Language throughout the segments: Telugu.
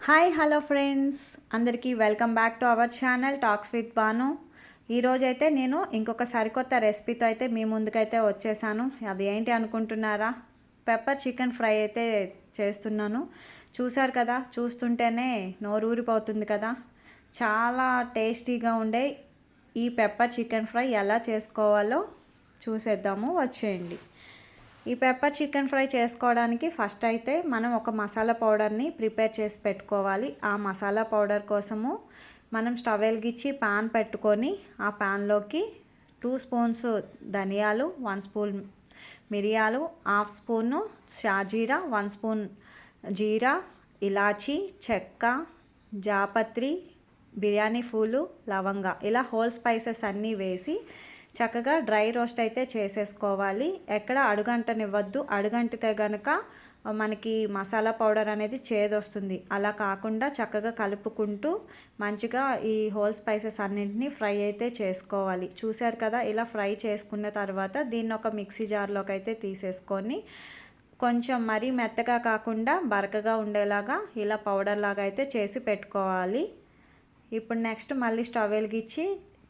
హాయ్ హలో ఫ్రెండ్స్, అందరికీ welcome back to our channel talks with Banu. ఈరోజైతే నేను ఇంకొక సరికొత్త రెసిపీతో అయితే మీ ముందుకైతే వచ్చేసాను. అది ఏంటి అనుకుంటున్నారా? పెప్పర్ చికెన్ ఫ్రై అయితే చేస్తున్నాను. చూసారు కదా, చూస్తుంటేనే నోరూరిపోతుంది కదా. చాలా టేస్టీగా ఉండే ఈ పెప్పర్ చికెన్ ఫ్రై ఎలా చేసుకోవాలో చూసేద్దాము, వచ్చేయండి. ఈ పెప్పర్ చికెన్ ఫ్రై చేసుకోవడానికి ఫస్ట్ అయితే మనం ఒక మసాలా పౌడర్ని ప్రిపేర్ చేసి పెట్టుకోవాలి. ఆ మసాలా పౌడర్ కోసము మనం స్టవ్ వెలిగించి పాన్ పెట్టుకొని ఆ పాన్లోకి 2 స్పూన్స్ ధనియాలు, 1 స్పూన్ మిరియాలు, హాఫ్ స్పూను షాజీరా, 1 స్పూన్ జీరా, ఇలాచి, చెక్క, జాపత్రి, బిర్యానీ పూలు, లవంగ, ఇలా హోల్ స్పైసెస్ అన్నీ వేసి చక్కగా డ్రై రోస్ట్ అయితే చేసేసుకోవాలి. ఎక్కడ అడుగంటనివ్వద్దు. అడుగంటితే కనుక మనకి మసాలా పౌడర్ అనేది చేదొస్తుంది. అలా కాకుండా చక్కగా కలుపుకుంటూ మంచిగా ఈ హోల్ స్పైసెస్ అన్నింటినీ ఫ్రై అయితే చేసుకోవాలి. చూశారు కదా, ఇలా ఫ్రై చేసుకున్న తర్వాత దీన్ని ఒక మిక్సీ జార్లోకి అయితే తీసేసుకొని కొంచెం మరీ మెత్తగా కాకుండా బరకగా ఉండేలాగా ఇలా పౌడర్ లాగా అయితే చేసి పెట్టుకోవాలి. ఇప్పుడు నెక్స్ట్ మళ్ళీ స్టవ్ వెలిగించి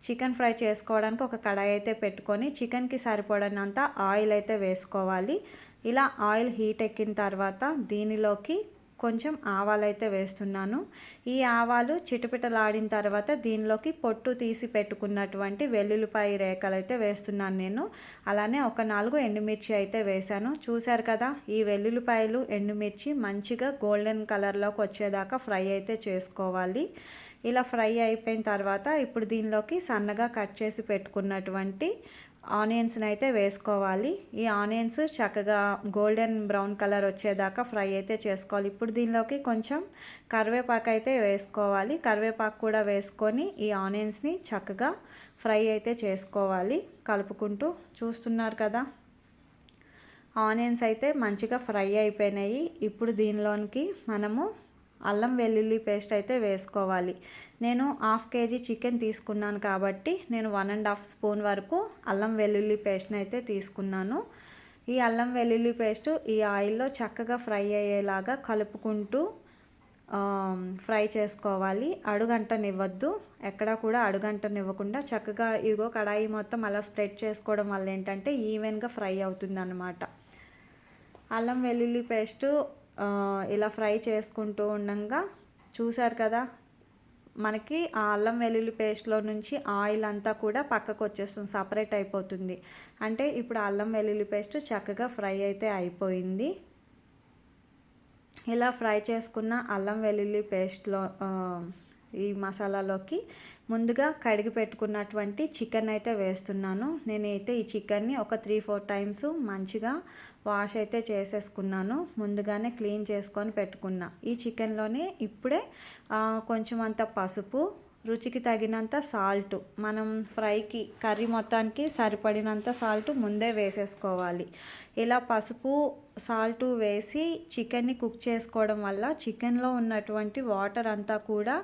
చికెన్ ఫ్రై చేసుకోవడానికి ఒక కడాయి అయితే పెట్టుకొని చికెన్కి సరిపడినంత ఆయిల్ అయితే వేసుకోవాలి. ఇలా ఆయిల్ హీట్ ఎక్కిన తర్వాత దీనిలోకి కొంచెం ఆవాలు అయితే వేస్తున్నాను. ఈ ఆవాలు చిటపిటలాడిన తర్వాత దీనిలోకి పొట్టు తీసి పెట్టుకున్నటువంటి వెల్లుల్లిపాయ రేఖలు అయితే వేస్తున్నాను నేను. అలానే ఒక 4 ఎండుమిర్చి అయితే వేశాను. చూశారు కదా, ఈ వెల్లుల్లిపాయలు ఎండుమిర్చి మంచిగా గోల్డెన్ కలర్లోకి వచ్చేదాకా ఫ్రై అయితే చేసుకోవాలి. ఇలా ఫ్రై అయిపోయిన తర్వాత ఇప్పుడు దీనిలోకి సన్నగా కట్ చేసి పెట్టుకున్నటువంటి ఆనియన్స్ని అయితే వేసుకోవాలి. ఈ ఆనియన్స్ చక్కగా గోల్డెన్ బ్రౌన్ కలర్ వచ్చేదాకా ఫ్రై అయితే చేసుకోవాలి. ఇప్పుడు దీనిలోకి కొంచెం కరివేపాకు అయితే వేసుకోవాలి. కరివేపాకు కూడా వేసుకొని ఈ ఆనియన్స్ని చక్కగా ఫ్రై అయితే చేసుకోవాలి కలుపుకుంటూ. చూస్తున్నారు కదా, ఆనియన్స్ అయితే మంచిగా ఫ్రై అయిపోయినాయి. ఇప్పుడు దీనిలోనికి మనము అల్లం వెల్లుల్లి పేస్ట్ అయితే వేసుకోవాలి. నేను 1/2 కేజీ చికెన్ తీసుకున్నాను కాబట్టి నేను 1.5 స్పూన్ వరకు అల్లం వెల్లుల్లి పేస్ట్ని అయితే తీసుకున్నాను. ఈ అల్లం వెల్లుల్లి పేస్ట్ ఈ ఆయిల్లో చక్కగా ఫ్రై అయ్యేలాగా కలుపుకుంటూ ఫ్రై చేసుకోవాలి. అడుగంటనివ్వద్దు. ఎక్కడ కూడా అడుగంటనివ్వకుండా చక్కగా ఇదిగో కడాయి మొత్తం అలా స్ప్రెడ్ చేసుకోవడం వల్ల ఏంటంటే ఈవెన్గా ఫ్రై అవుతుంది అన్నమాట. అల్లం వెల్లుల్లి పేస్టు ఇలా ఫ్రై చేసుకుంటూ ఉండగా చూసారు కదా, మనకి ఆ అల్లం వెల్లుల్లి పేస్ట్లో నుంచి ఆయిల్ అంతా కూడా పక్కకు వచ్చేస్తుంది, సపరేట్ అయిపోతుంది. అంటే ఇప్పుడు అల్లం వెల్లుల్లి పేస్ట్ చక్కగా ఫ్రై అయితే అయిపోయింది. ఇలా ఫ్రై చేసుకున్న అల్లం వెల్లుల్లి పేస్ట్లో ఈ మసాలాలోకి ముందుగా కడిగి పెట్టుకున్నటువంటి చికెన్ అయితే వేస్తున్నాను. నేనైతే ఈ చికెన్ని ఒక 3-4 టైమ్స్ మంచిగా వాష్ అయితే చేసేసుకున్నాను. ముందుగానే క్లీన్ చేసుకొని పెట్టుకున్నా. ఈ చికెన్లోనే ఇప్పుడే కొంచెం అంత పసుపు, రుచికి తగినంత సాల్ట్, మనం ఫ్రైకి కర్రీ మొత్తానికి సరిపడినంత సాల్ట్ ముందే వేసేసుకోవాలి. ఇలా పసుపు సాల్ట్ వేసి చికెన్ని కుక్ చేసుకోవడం వల్ల చికెన్లో ఉన్నటువంటి వాటర్ అంతా కూడా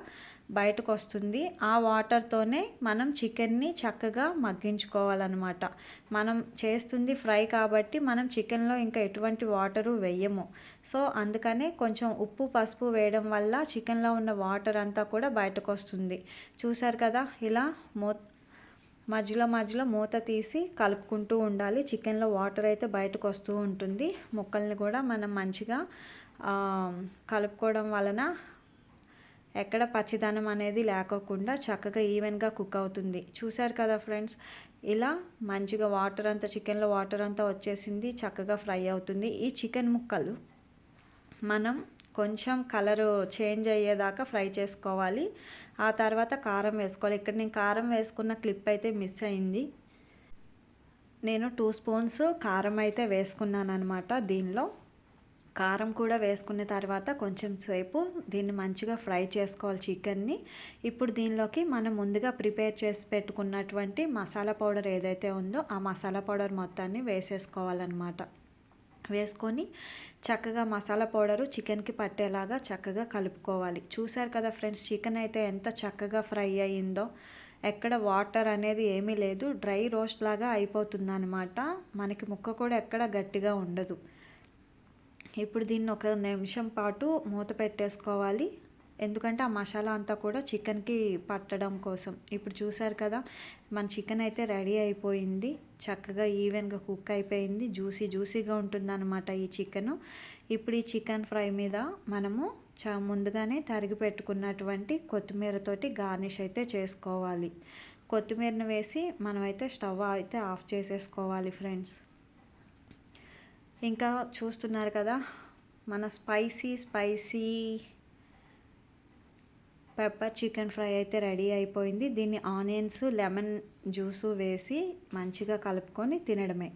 బయటకు వస్తుంది. ఆ వాటర్తోనే మనం చికెన్ని చక్కగా మగ్గించుకోవాలన్నమాట. మనం చేస్తుంది ఫ్రై కాబట్టి మనం చికెన్లో ఇంకా ఎటువంటి వాటరు వేయము. సో అందుకనే కొంచెం ఉప్పు పసుపు వేయడం వల్ల చికెన్లో ఉన్న వాటర్ అంతా కూడా బయటకు వస్తుంది. చూసారు కదా, ఇలా మధ్యలో మూత తీసి కలుపుకుంటూ ఉండాలి. చికెన్లో వాటర్ అయితే బయటకు వస్తూ ఉంటుంది. ముక్కల్ని కూడా మనం మంచిగా కలుపుకోవడం వలన ఎక్కడ పచ్చిదనం అనేది లేకోకుండా చక్కగా ఈవెన్గా కుక్ అవుతుంది. చూసారు కదా ఫ్రెండ్స్, ఇలా మంచిగా వాటర్ అంతా చికెన్లో వాటర్ అంతా వచ్చేసింది, చక్కగా ఫ్రై అవుతుంది. ఈ చికెన్ ముక్కలు మనం కొంచెం కలరు చేంజ్ అయ్యేదాకా ఫ్రై చేసుకోవాలి. ఆ తర్వాత కారం వేసుకోవాలి. ఇక్కడ నేను కారం వేసుకున్న క్లిప్ అయితే మిస్ అయింది. నేను 2 స్పూన్స్ కారం అయితే వేసుకున్నాను అనమాట. దీనిలో కారం కూడా వేసుకున్న తర్వాత కొంచెం సేపు దీన్ని మంచిగా ఫ్రై చేసుకోవాలి చికెన్ని. ఇప్పుడు దీనిలోకి మనం ముందుగా ప్రిపేర్ చేసి పెట్టుకున్నటువంటి మసాలా పౌడర్ ఏదైతే ఉందో ఆ మసాలా పౌడర్ మొత్తాన్ని వేసేసుకోవాలన్నమాట. వేసుకొని చక్కగా మసాలా పౌడరు చికెన్కి పట్టేలాగా చక్కగా కలుపుకోవాలి. చూసారు కదా ఫ్రెండ్స్, చికెన్ అయితే ఎంత చక్కగా ఫ్రై అయ్యిందో. ఎక్కడ వాటర్ అనేది ఏమీ లేదు, డ్రై రోస్ట్ లాగా అయిపోతుంది అనమాట. మనకి ముక్క కూడా ఎక్కడ గట్టిగా ఉండదు. ఇప్పుడు దీన్ని ఒక నిమిషం పాటు మూత పెట్టేసుకోవాలి. ఎందుకంటే ఆ మసాలా అంతా కూడా చికెన్కి పట్టడం కోసం. ఇప్పుడు చూసారు కదా, మన చికెన్ అయితే రెడీ అయిపోయింది. చక్కగా ఈవెన్గా కుక్ అయిపోయింది. జ్యూసీగా ఉంటుందన్నమాట ఈ చికెను. ఇప్పుడు ఈ చికెన్ ఫ్రై మీద మనము ముందుగానే తరిగి పెట్టుకున్నటువంటి కొత్తిమీరతోటి గార్నిష్ అయితే చేసుకోవాలి. కొత్తిమీరను వేసి మనమైతే స్టవ్ అయితే ఆఫ్ చేసేసుకోవాలి ఫ్రెండ్స్. ఇంకా చూస్తున్నారు కదా, మన స్పైసీ పెప్పర్ చికెన్ ఫ్రై అయితే రెడీ అయిపోయింది. దీన్ని ఆనియన్స్, లెమన్ జ్యూసు వేసి మంచిగా కలుపుకొని తినడమే.